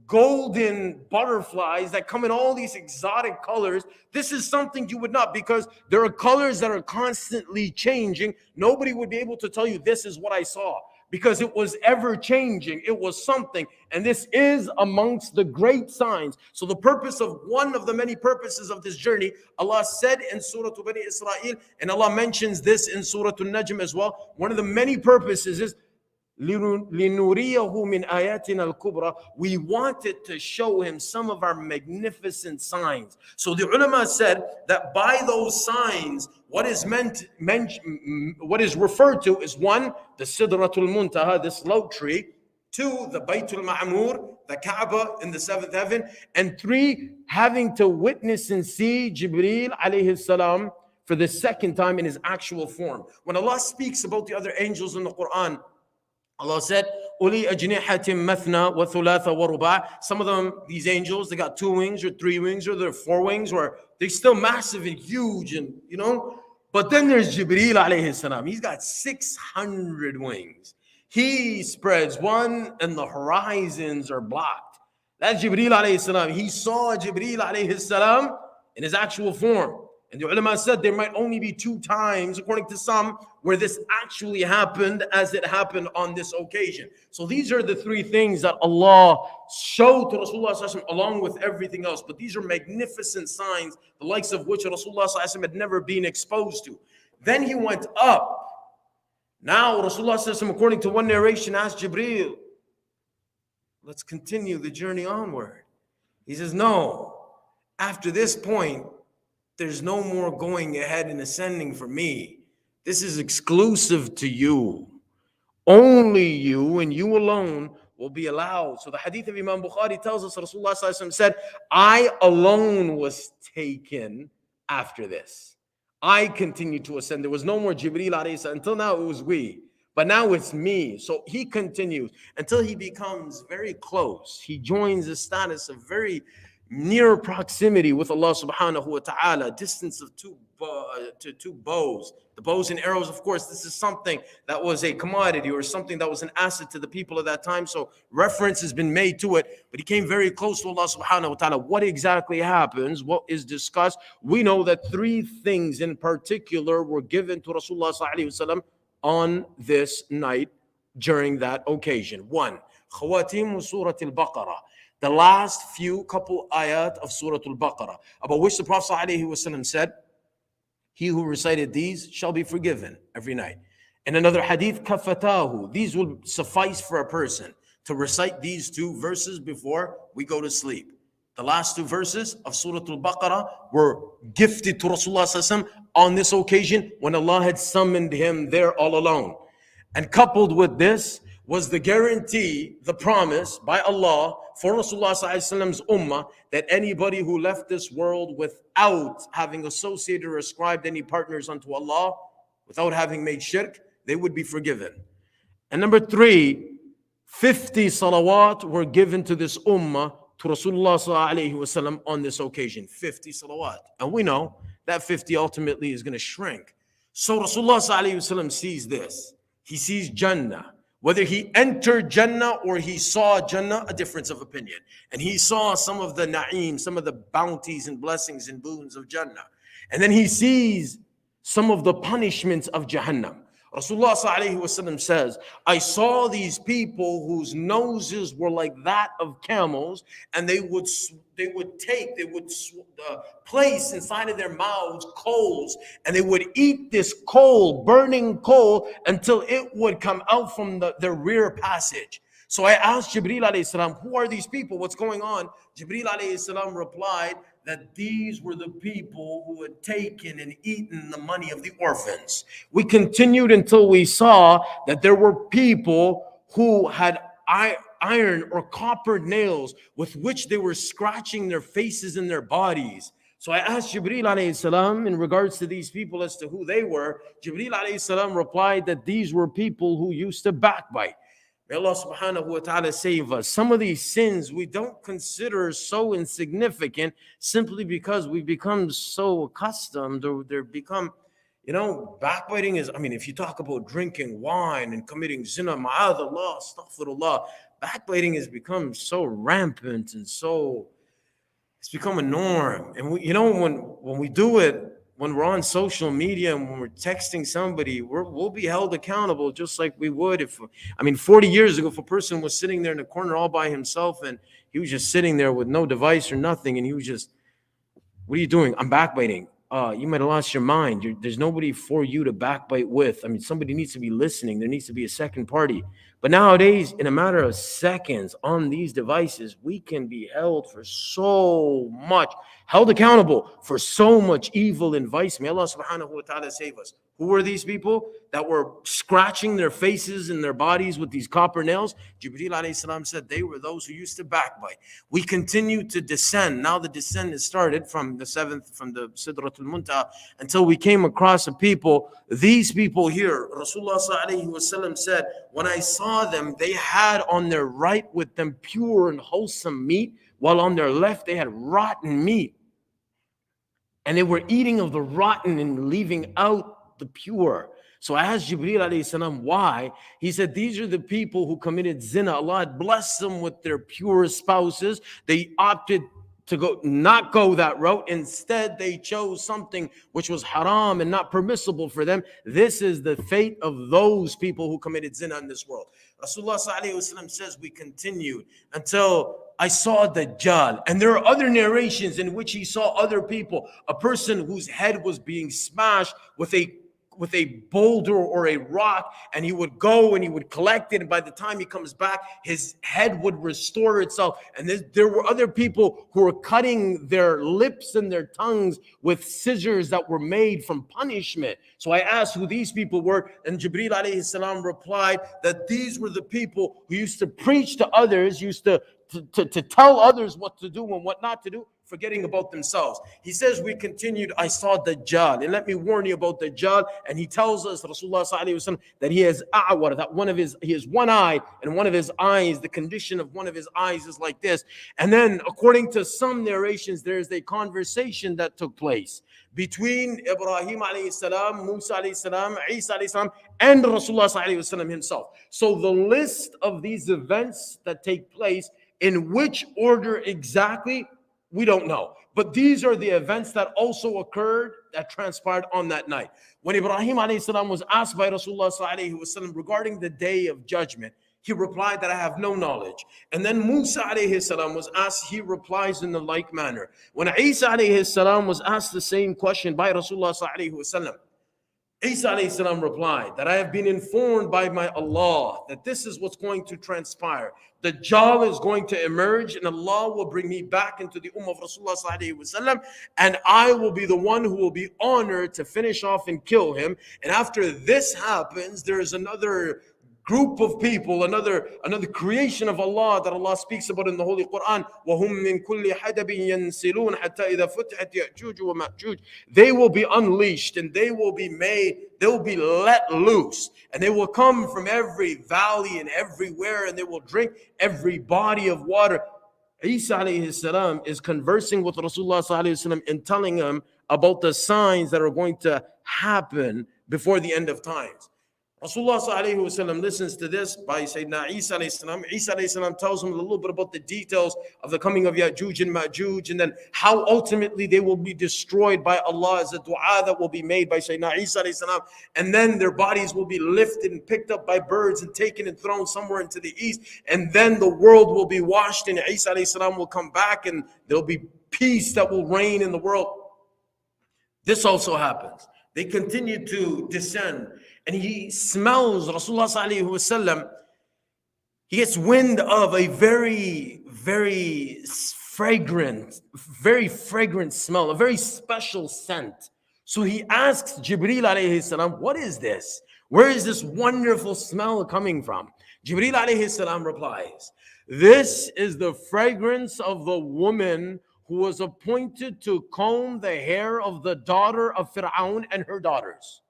S1: golden butterflies that come in all these exotic colors. This is something you would not, because there are colors that are constantly changing. Nobody would be able to tell you this is what I saw, because it was ever changing. It was something. And this is amongst the great signs. So the purpose of one of the many purposes of this journey, Allah said in Surah Bani Israel, and Allah mentions this in Surah An-Najm as well, one of the many purposes is لِنُرِيَهُ مِنْ آيَاتِنَا الْكُبْرَى. We wanted to show him some of our magnificent signs. So the ulama said that by those signs, what is referred to is 1, the Sidratul Muntaha, this low tree; 2, the Baytul Ma'mur, the Kaaba in the 7th heaven; and 3, having to witness and see Jibreel alayhi salam for the second time in his actual form. When Allah speaks about the other angels in the Quran, Allah said, "Uli ajnihatim mathna wa thulatha wa ruba'." Some of them, these angels, they got 2 wings or 3 wings or they're 4 wings, or they're still massive and huge, and But then there's Jibreel alayhi salam. He's got 600 wings. He spreads one and the horizons are blocked. That's Jibreel alayhi salam. He saw Jibreel alayhi salam in his actual form. And the ulama said there might only be 2 times, according to some, where this actually happened as it happened on this occasion. So these are the 3 things that Allah showed to Rasulullah along with everything else. But these are magnificent signs, the likes of which Rasulullah had never been exposed to. Then he went up. Now Rasulullah, according to one narration, asked Jibreel, let's continue the journey onward. He says, no, after this point, there's no more going ahead and ascending for me. This is exclusive to you. Only you and you alone will be allowed. So the hadith of Imam Bukhari tells us Rasulullah said, I alone was taken after this. I continued to ascend. There was no more Jibreel alayhi salam. Until now it was we. But now it's me. So he continues until he becomes very close. He joins the status of very near proximity with Allah subhanahu wa ta'ala, distance of 2 bows. The bows and arrows, of course, this is something that was a commodity or something that was an asset to the people of that time. So reference has been made to it, but he came very close to Allah subhanahu wa ta'ala. What exactly happens? What is discussed? We know that 3 things in particular were given to Rasulullah sallallahu alaihi wasallam on this night during that occasion. 1, Khawatim Surah Al-Baqarah, the last few couple ayat of Surah Al-Baqarah, about which the Prophet ﷺ said, he who recited these shall be forgiven every night. In another hadith, kafatahu, these will suffice for a person to recite these 2 verses before we go to sleep. The last 2 verses of Surah Al-Baqarah were gifted to Rasulullah ﷺ on this occasion when Allah had summoned him there all alone. And coupled with this was the guarantee, the promise by Allah for Rasulullah ﷺ's ummah that anybody who left this world without having associated or ascribed any partners unto Allah, without having made shirk, they would be forgiven. And number 3, 50 salawat were given to this ummah, to Rasulullah ﷺ on this occasion. 50 salawat. And we know that 50 ultimately is going to shrink. So Rasulullah ﷺ sees this. He sees Jannah. Whether he entered Jannah or he saw Jannah, a difference of opinion. And he saw some of the na'im, some of the bounties and blessings and boons of Jannah. And then he sees some of the punishments of Jahannam. Rasulullah ﷺ says, I saw these people whose noses were like that of camels, and they would place inside of their mouths coals, and they would eat this coal, burning coal, until it would come out from their rear passage. So I asked Jibreel alayhi salam, who are these people? What's going on? Jibreel alayhi salam replied that these were the people who had taken and eaten the money of the orphans. We continued until we saw that there were people who had iron or copper nails with which they were scratching their faces and their bodies. So I asked Jibreel alayhi salam in regards to these people as to who they were. Jibreel alayhi salam replied that these were people who used to backbite. May Allah subhanahu wa ta'ala save us. Some of these sins we don't consider so insignificant simply because we've become so accustomed, or they're become, backbiting is, if you talk about drinking wine and committing zina, ma'adallah, astaghfirullah, backbiting has become so rampant and so, it's become a norm. And when we do it, when we're on social media and when we're texting somebody, we'll be held accountable just like we would if, 40 years ago, if a person was sitting there in the corner all by himself and he was just sitting there with no device or nothing, and he was just, what are you doing? I'm backbiting. You might have lost your mind. There's nobody for you to backbite with. Somebody needs to be listening. There needs to be a second party. But nowadays, in a matter of seconds on these devices, we can be held accountable for so much evil and vice. May Allah subhanahu wa ta'ala save us. Who were these people that were scratching their faces and their bodies with these copper nails? Jibreel alayhi salam said they were those who used to backbite. We continued to descend. Now the descent has started from the seventh, from the Sidratul Muntaha, until we came across a people. These people here, Rasulullah sallallahu alaihi wasallam said, when I saw them, they had on their right with them pure and wholesome meat, while on their left they had rotten meat. And they were eating of the rotten and leaving out the pure. So I asked Jibreel alayhi salam why. He said these are the people who committed zina. Allah had blessed them with their pure spouses. They opted to not go that route. Instead, they chose something which was haram and not permissible for them. This is the fate of those people who committed zina in this world. Rasulullah sallallahu alaihi wasallam says we continued until I saw Dajjal. And there are other narrations in which he saw other people. A person whose head was being smashed with a boulder or a rock, and he would go and he would collect it, and by the time he comes back, his head would restore itself. And there were other people who were cutting their lips and their tongues with scissors that were made from punishment. So I asked who these people were, and Jibreel alayhi salam replied that these were the people who used to preach to others, used to tell others what to do and what not to do, forgetting about themselves. He says we continued, I saw Dajjal. And let me warn you about Dajjal. And he tells us, Rasulullah sallallahu alaihi wasallam, that he has a'war, that he has one eye, and one of his eyes, the condition of one of his eyes is like this. And then according to some narrations, there is a conversation that took place between Ibrahim alayhi salam, Musa alayhi salam, Isa alayhi salam, and Rasulullah sallallahu alaihi wasallam himself. So the list of these events that take place, in which order exactly, we don't know. But these are the events that also occurred, that transpired on that night. When Ibrahim alayhi salam was asked by Rasulullah sallallahu alaihi wasallam regarding the day of judgment, he replied that I have no knowledge. And then Musa alayhi salam was asked, he replies in the like manner. When Isa alayhi salam was asked the same question by Rasulullah sallallahu alaihi wasallam, Isa alayhi salam replied that I have been informed by my Allah that this is what's going to transpire. The Dajjal is going to emerge, and Allah will bring me back into the ummah of Rasulullah sallallahu alaihi wasallam, and I will be the one who will be honored to finish off and kill him. And after this happens, there is another group of people, another creation of Allah that Allah speaks about in the Holy Quran. وَهُمْ مِنْ كُلِّ حَدَبٍ يَنْسِلُونَ حَتَّى إِذَا فُتِحَتْ يَأْجُوجُ وَمَأْجُوجُ. They will be unleashed, and they will be let loose, and they will come from every valley and everywhere, and they will drink every body of water. Isa alayhi salam is conversing with Rasulullah sallallahu alaihi wasallam and telling him about the signs that are going to happen before the end of times. Rasulullah sallallahu alaihi wasallam listens to this by Sayyidina Isa alayhi salam. Isa alayhi salam tells him a little bit about the details of the coming of Ya'juj and Ma'juj, and then how ultimately they will be destroyed by Allah as a dua that will be made by Sayyidina Isa alayhi salam, and then their bodies will be lifted and picked up by birds and taken and thrown somewhere into the east, and then the world will be washed, and Isa alayhi salam will come back, and there'll be peace that will reign in the world. This also happens. They continue to descend, and he smells, Rasulullah sallallahu alaihi wasallam, he gets wind of a very fragrant smell, a very special scent. So he asks Jibreel alayhi salam, what is this? Where is this wonderful smell coming from? Jibreel alayhi salam replies, this is the fragrance of the woman who was appointed to comb the hair of the daughter of Fir'aun and her daughters.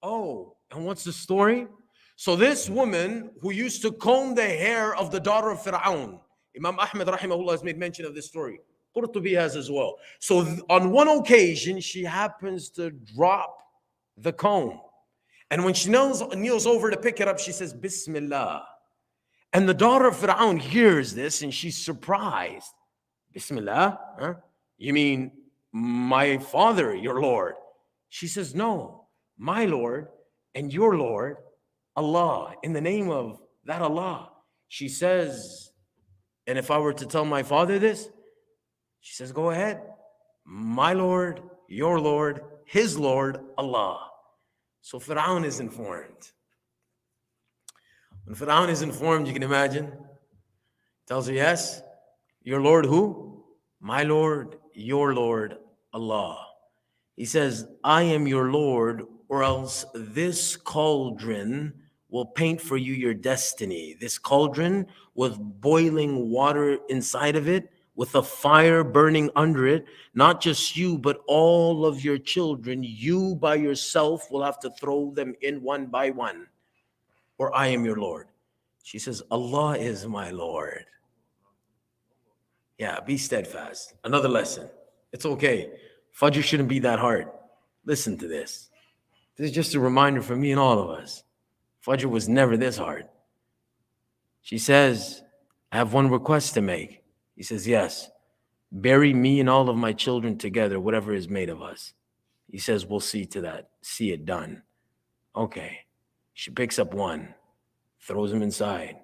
S1: Oh, and what's the story? So this woman who used to comb the hair of the daughter of Fir'aun, Imam Ahmad rahimahullah has made mention of this story. Qurtubi has as well. So on one occasion, she happens to drop the comb. And when she kneels over to pick it up, she says, Bismillah. And the daughter of Fir'aun hears this and she's surprised. Bismillah? Huh? You mean my father, your Lord? She says, no. My Lord and your Lord, Allah, in the name of that Allah. She says, and if I were to tell my father this, she says, go ahead. My Lord, your Lord, his Lord, Allah. So Fir'aun is informed. When Fir'aun is informed, you can imagine, tells her, yes, your Lord who? My Lord, your Lord, Allah. He says, I am your Lord or else this cauldron will paint for you your destiny. This cauldron with boiling water inside of it, with a fire burning under it, not just you, but all of your children. You by yourself will have to throw them in one by one, or I am your Lord. She says, Allah is my Lord. Yeah, be steadfast. Another lesson. It's okay. Fajr shouldn't be that hard. Listen to this. This is just a reminder for me and all of us. Fajr was never this hard. She says, I have one request to make. He says, yes. Bury me and all of my children together, whatever is made of us. He says, we'll see to that. See it done. Okay. She picks up one, throws him inside.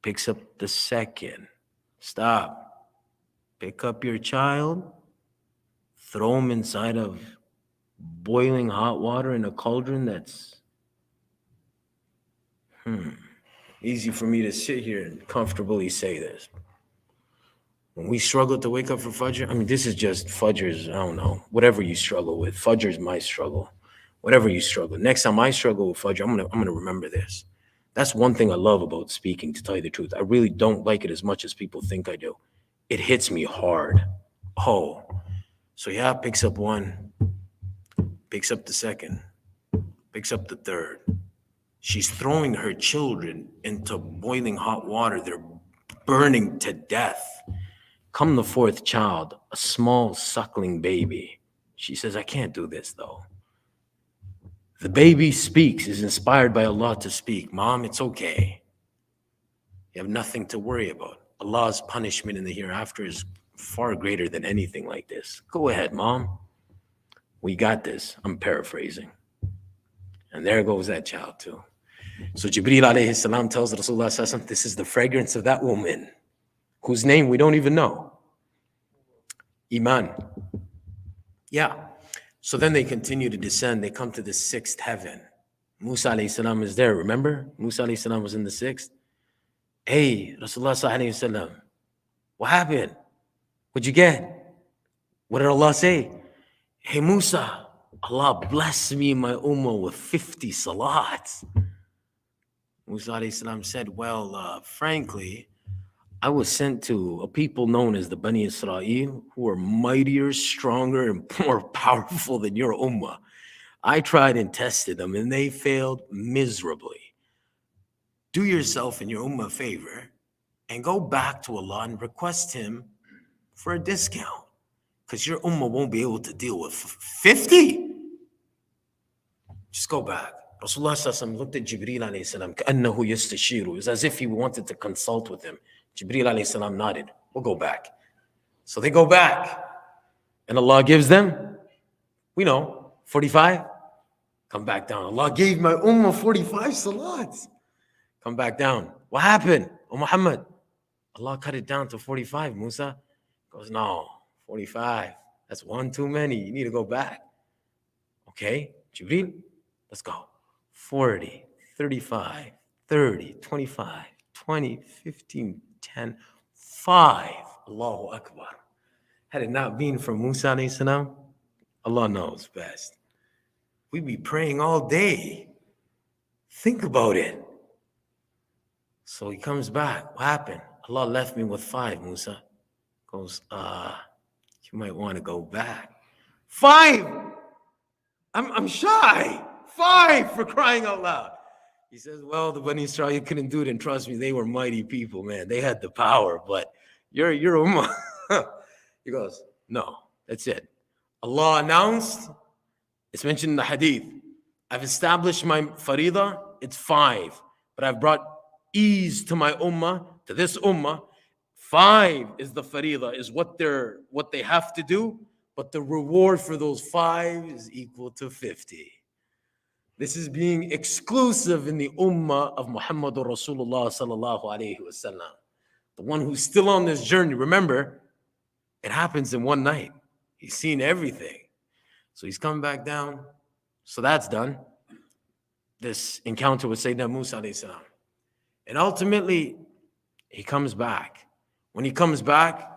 S1: Picks up the second. Stop. Pick up your child, throw him inside of boiling hot water in a cauldron that's easy for me to sit here and comfortably say this. When we struggle to wake up for Fajr, I mean, this is just Fajr's, I don't know, whatever you struggle with. Fajr's my struggle. Whatever you struggle. Next time I struggle with Fajr, I'm gonna remember this. That's one thing I love about speaking, to tell you the truth. I really don't like it as much as people think I do. It hits me hard. Oh. So yeah, picks up one, picks up the second, picks up the third. She's throwing her children into boiling hot water. They're burning to death. Come the fourth child, a small suckling baby. She says, I can't do this though. The baby speaks, is inspired by Allah to speak. Mom, it's okay. You have nothing to worry about. Allah's punishment in the hereafter is far greater than anything like this. Go ahead, Mom. We got this. I'm paraphrasing. And there goes that child too. So Jibreel alayhi salam tells Rasulullah sallallahu alaihi wasallam, this is the fragrance of that woman, whose name we don't even know. Iman. Yeah. So then they continue to descend. They come to the sixth heaven. Musa alayhi salam is there. Remember? Musa alayhi salam was in the sixth. Hey, Rasulullah sallallahu alayhi wasallam, what happened? What'd you get? What did Allah say? Hey, Musa, Allah bless me and my ummah with 50 salats. Musa alayhi salam said, well, frankly, I was sent to a people known as the Bani Israel, who are mightier, stronger, and more powerful than your ummah. I tried and tested them, and they failed miserably. Do yourself and your ummah a favor, and go back to Allah and request Him for a discount, because your ummah won't be able to deal with 50. Just go back. Rasulullah sallallahu alaihi wasallam looked at Jibreel alayhi salam, كأنه يستشير. It was as if he wanted to consult with him. Jibreel alayhi salam nodded. We'll go back. So they go back, and Allah gives them, we know, 45. Come back down. Allah gave my ummah 45 salats. Come back down. What happened? Oh, Muhammad, Allah cut it down to 45, Musa. Goes, no, 45. That's one too many. You need to go back. Okay, Jibreel, let's go. 40, 35, 30, 25, 20, 15, 10, 5. Allahu Akbar. Had it not been for Musa alayhi salam, Allah knows best. We'd be praying all day. Think about it. So he comes back. What happened? Allah left me with 5, Musa. Goes, you might want to go back. 5! I'm shy. 5, for crying out loud. He says, well, the Bani Israel couldn't do it, and trust me, they were mighty people, man. They had the power, but you're ummah. He goes, no, that's it. Allah announced, it's mentioned in the hadith, I've established my farida, it's 5, but I've brought ease to my ummah, to this ummah. 5 is the farida, is what they have to do, but the reward for those 5 is equal to 50. This is being exclusive in the ummah of Muhammadur Rasulullah sallallahu alayhi wasallam, the one who's still on this journey. Remember, it happens in one night. He's seen everything. So he's coming back down. So that's done. This encounter with Sayyidina Musa alayhi salam. And ultimately, he comes back. When he comes back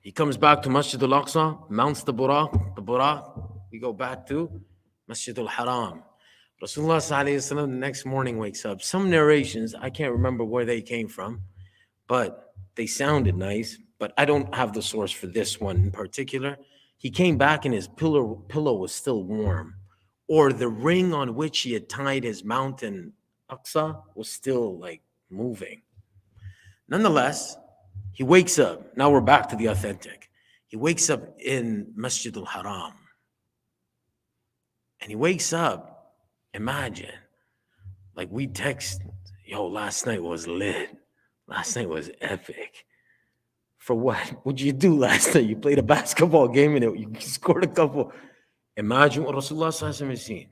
S1: to Masjid al-Aqsa, mounts the Buraq. We go back to Masjid al-Haram. Rasulullah sallallahu alaihi wasallam the next morning wakes up. Some narrations, I can't remember where they came from, but they sounded nice. But I don't have the source for this one in particular. He came back and his pillow was still warm, or the ring on which he had tied his mountain Aqsa was still like moving. Nonetheless, he wakes up. Now we're back to the authentic. He wakes up in Masjid al-Haram. And he wakes up, imagine, like we text, yo, last night was lit. Last night was epic. For what? What'd you do last night? You played a basketball game and you scored a couple. Imagine what Rasulullah sallallahu has seen.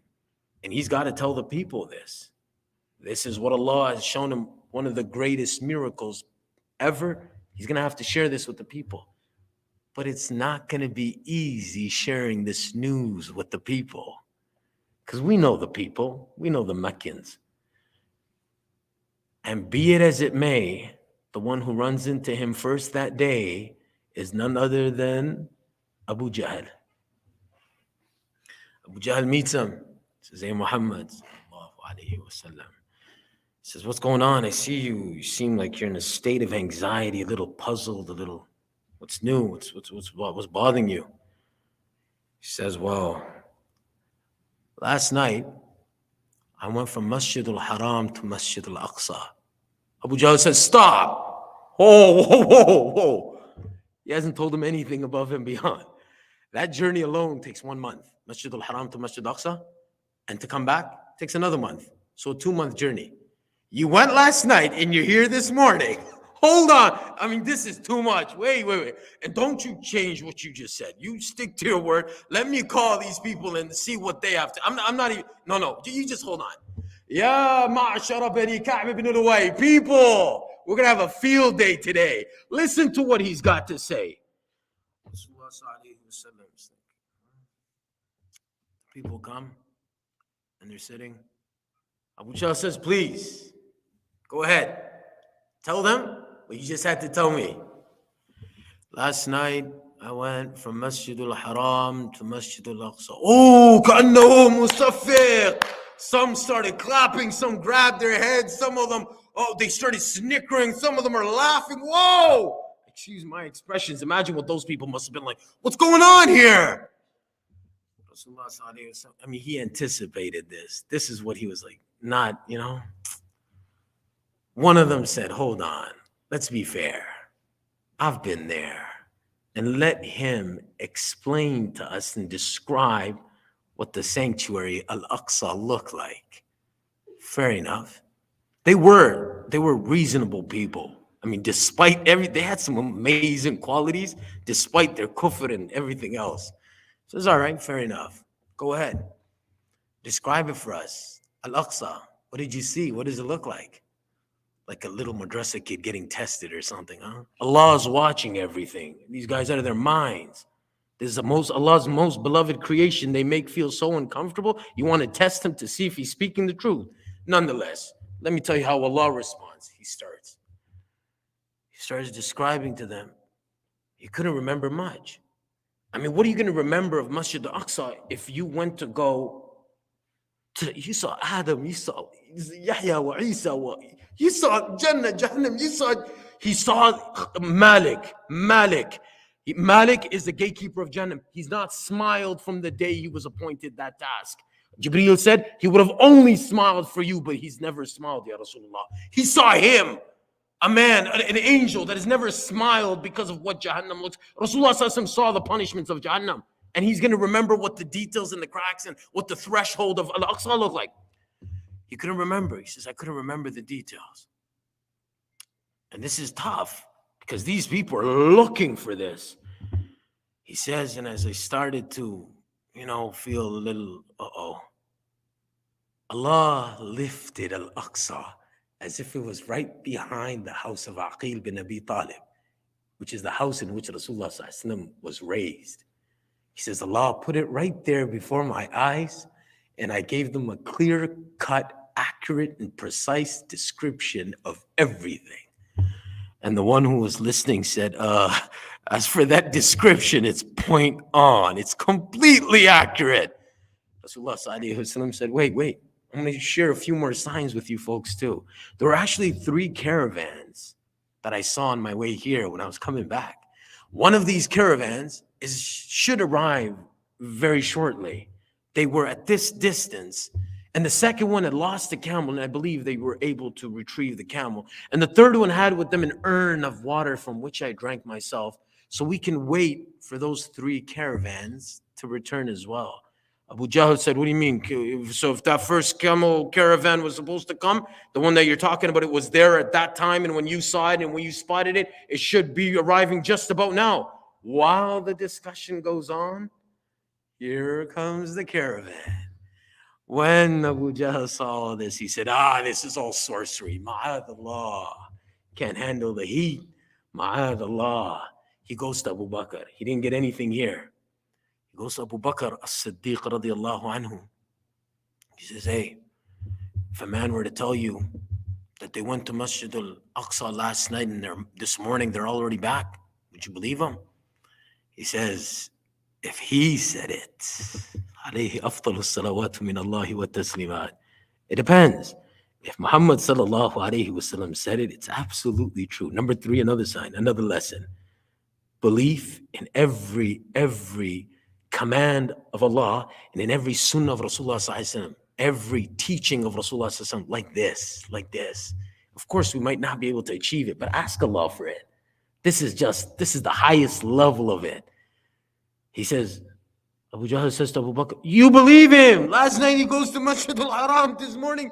S1: And he's got to tell the people this. This is what Allah has shown him, one of the greatest miracles ever. He's going to have to share this with the people. But it's not going to be easy sharing this news with the people. Because we know the people. We know the Meccans. And be it as it may, the one who runs into him first that day is none other than Abu Jahl. Abu Jahl meets him. Says, hey, Muhammad, sallallahu alayhi wa sallam. He says, what's going on? I see you. You seem like you're in a state of anxiety, a little puzzled, a little, what's new? What's bothering you? He says, well, last night, I went from Masjid al-Haram to Masjid al-Aqsa. Abu Jahl says, stop. Whoa. He hasn't told him anything above and beyond. That journey alone takes 1 month. Masjid al-Haram to Masjid al-Aqsa. And to come back takes another month. So a 2-month journey. You went last night and you're here this morning. Hold on. I mean, this is too much. Wait. And don't you change what you just said. You stick to your word. Let me call these people and see what they have to. I'm not even. No. You just hold on. Ya ma'ashara bani Ka'b ibn Luway. People, we're going to have a field day today. Listen to what he's got to say. People come and they're sitting. Abu Jahl says, please, go ahead. Tell them what you just had to tell me. Last night, I went from Masjid al-Haram to Masjid al-Aqsa. Oh, كأنه مصفق. Some started clapping, some grabbed their heads, some of them, they started snickering, some of them are laughing. Whoa! Excuse my expressions. Imagine what those people must have been like. What's going on here? I mean, he anticipated this. This is what he was like. Not, One of them said, hold on, let's be fair. I've been there. And let him explain to us and describe what the sanctuary Al-Aqsa looked like. Fair enough. They were reasonable people. I mean, despite they had some amazing qualities, despite their kufr and everything else. So it's all right, fair enough. Go ahead. Describe it for us. Al-Aqsa, what did you see? What does it look like? Like a little madrasa kid getting tested or something, huh? Allah's watching everything. These guys out of their minds. This is Allah's most beloved creation. They make feel so uncomfortable. You want to test him to see if he's speaking the truth. Nonetheless, let me tell you how Allah responds. He starts describing to them. He couldn't remember much. I mean, what are you going to remember of Masjid al-Aqsa if you went to go to, you saw Adam, you saw Yahya wa Isa, you saw Jannah, Jahannam, he saw Malik. Malik is the gatekeeper of Jannah. He's not smiled from the day he was appointed that task. Jibreel said he would have only smiled for you, but he's never smiled, Ya Rasulullah. He saw him, a man, an angel that has never smiled because of what Jahannam looks. Rasulullah saw the punishments of Jahannam, and he's going to remember what the details and the cracks and what the threshold of Al-Aqsa looked like. He couldn't remember. He says, I couldn't remember the details. And this is tough because these people are looking for this. He says, and as I started to, feel a little, Allah lifted Al-Aqsa as if it was right behind the house of Aqil bin Abi Talib, which is the house in which Rasulullah was raised. He says, Allah put it right there before my eyes, and I gave them a clear-cut, accurate, and precise description of everything. And the one who was listening said, As for that description, it's point on. It's completely accurate. Rasulullah sallallahu alaihi wasallam said, wait. I'm going to share a few more signs with you folks too. There were actually 3 caravans that I saw on my way here when I was coming back. One of these caravans should arrive very shortly. They were at this distance. And the second one had lost a camel, and I believe they were able to retrieve the camel. And the third one had with them an urn of water from which I drank myself. So we can wait for those 3 caravans to return as well. Abu Jahl said, what do you mean? So if that first camel caravan was supposed to come, the one that you're talking about, it was there at that time, and when you saw it and when you spotted it, it should be arriving just about now. While the discussion goes on, here comes the caravan. When Abu Jahl saw all this, he said, this is all sorcery. Ma'adallah. Can't handle the heat. Ma'adallah. He goes to Abu Bakr. He didn't get anything here. He goes to Abu Bakr as-Siddiq radiallahu anhu. He says, hey, if a man were to tell you that they went to Masjid al-Aqsa last night and this morning they're already back, would you believe him? He says, if he said it, alayhi afdalu salawatu min Allahi wa taslimat. It depends. If Muhammad sallallahu alayhi wasallam said it, it's absolutely true. Number 3, another sign, another lesson. Belief in every command of Allah and in every sunnah of Rasulullah sallallahu alaihi wasallam, every teaching of Rasulullah sallallahu alaihi wasallam, like this. Of course, we might not be able to achieve it, but ask Allah for it. This is the highest level of it. He says, Abu Jahl says to Abu Bakr, you believe him. Last night he goes to Masjid al-Haram this morning.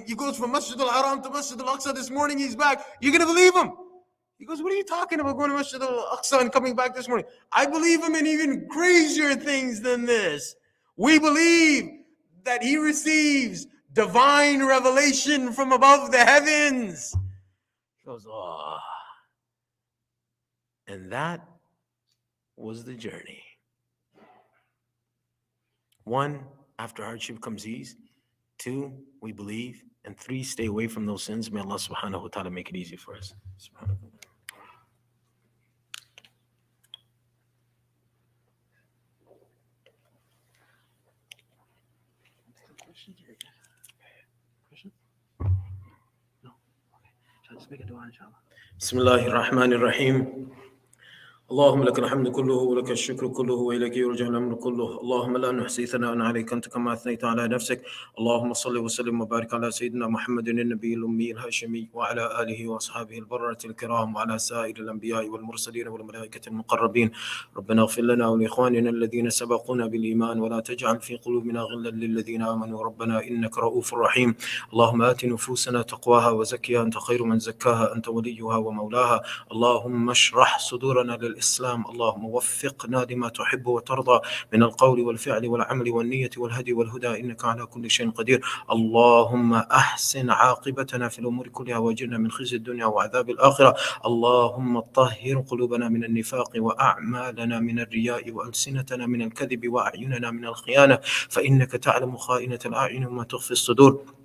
S1: He goes from Masjid al-Haram to Masjid al-Aqsa this morning. He's back. You're going to believe him? He goes, what are you talking about going to Masjid al-Aqsa and coming back this morning? I believe him in even crazier things than this. We believe that he receives divine revelation from above the heavens. He goes, And that was the journey. 1, after hardship comes ease. 2, we believe. And 3, stay away from those sins. May Allah subhanahu wa ta'ala make it easy for us. Bismillahir Rahmanir Rahim. اللهم لك الحمد كله ولك الشكر كله وإليك يرجع الأمر كله. اللهم لا نحصي ثناء عليك أنت كما أثنيت على نفسك. اللهم صل وسلم وبارك على سيدنا محمد النبي الأمي الهاشمي وعلى آله وأصحابه البررة الكرام وعلى سائر الأنبياء والمرسلين والملائكة المقربين. ربنا اغفر لنا ولإخواننا الذين سبقونا بالإيمان ولا تجعل في قلوبنا غلا للذين آمنوا ربنا إنك رؤوف رحيم. اللهم آت نفوسنا تقواها وزكها أنت خير من زكاها أنت وليها ومولاها. اللهم اشرح صدورنا الإسلام. اللهم وفقنا لما تحب وترضى من القول والفعل والعمل والنية والهدي والهدى إنك على كل شيء قدير. اللهم أحسن عاقبتنا في الأمور كلها واجرنا من خزي الدنيا وعذاب الآخرة. اللهم طهر قلوبنا من النفاق وأعمالنا من الرياء وألسنتنا من الكذب وأعيننا من الخيانة فإنك تعلم خائنة الأعين وما تخفي الصدور.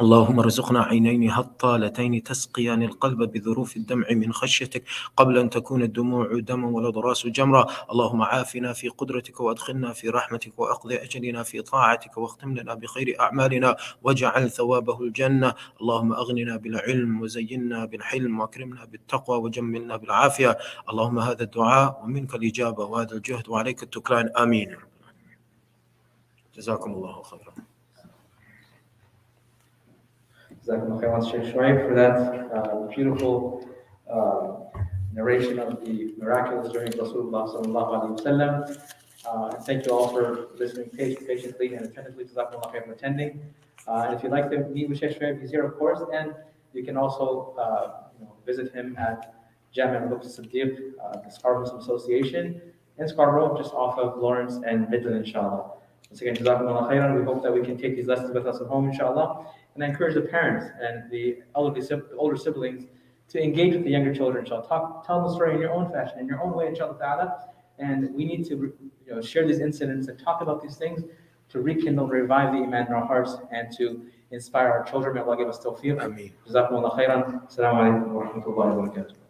S1: اللهم ارزقنا عينين هطالتين تسقيان القلب بذروف الدمع من خشيتك قبل أن تكون الدموع دما والأضراس جمرا. اللهم عافنا في قدرتك وأدخلنا في رحمتك وأقضي أجلنا في طاعتك واختم لنا بخير أعمالنا واجعل ثوابه الجنة. اللهم أغننا بالعلم وزينا بالحلم وأكرمنا بالتقوى وجملنا بالعافية. اللهم هذا الدعاء ومنك الإجابة وهذا الجهد وعليك التكلان. آمين. جزاكم الله خيرا.
S2: Jazakumullah Shaykh Shoaib for that beautiful narration of the miraculous journey of Rasulullah sallallahu alaihi wasallam. And thank you all for listening patiently and attentively. Jazakumullah khair for attending. And if you'd like to meet with Shaykh Shoaib, he's here, of course, and you can also visit him at Jami' al-Siddiq, the Scarborough Muslim Association in Scarborough, just off of Lawrence and Midland, inshallah. Once again, Jazakumullah khairan. We hope that we can take these lessons with us at home, inshallah. And I encourage the parents and the older siblings to engage with the younger children, inshallah. Tell them the story in your own fashion, in your own way, inshallah ta'ala. And we need to share these incidents and talk about these things to rekindle, revive the iman in our hearts and to inspire our children. May Allah give us tawfiq. Ameen. Jazakumullah khairan. Assalamu alaikum wa rahmatullahi wa barakatuh.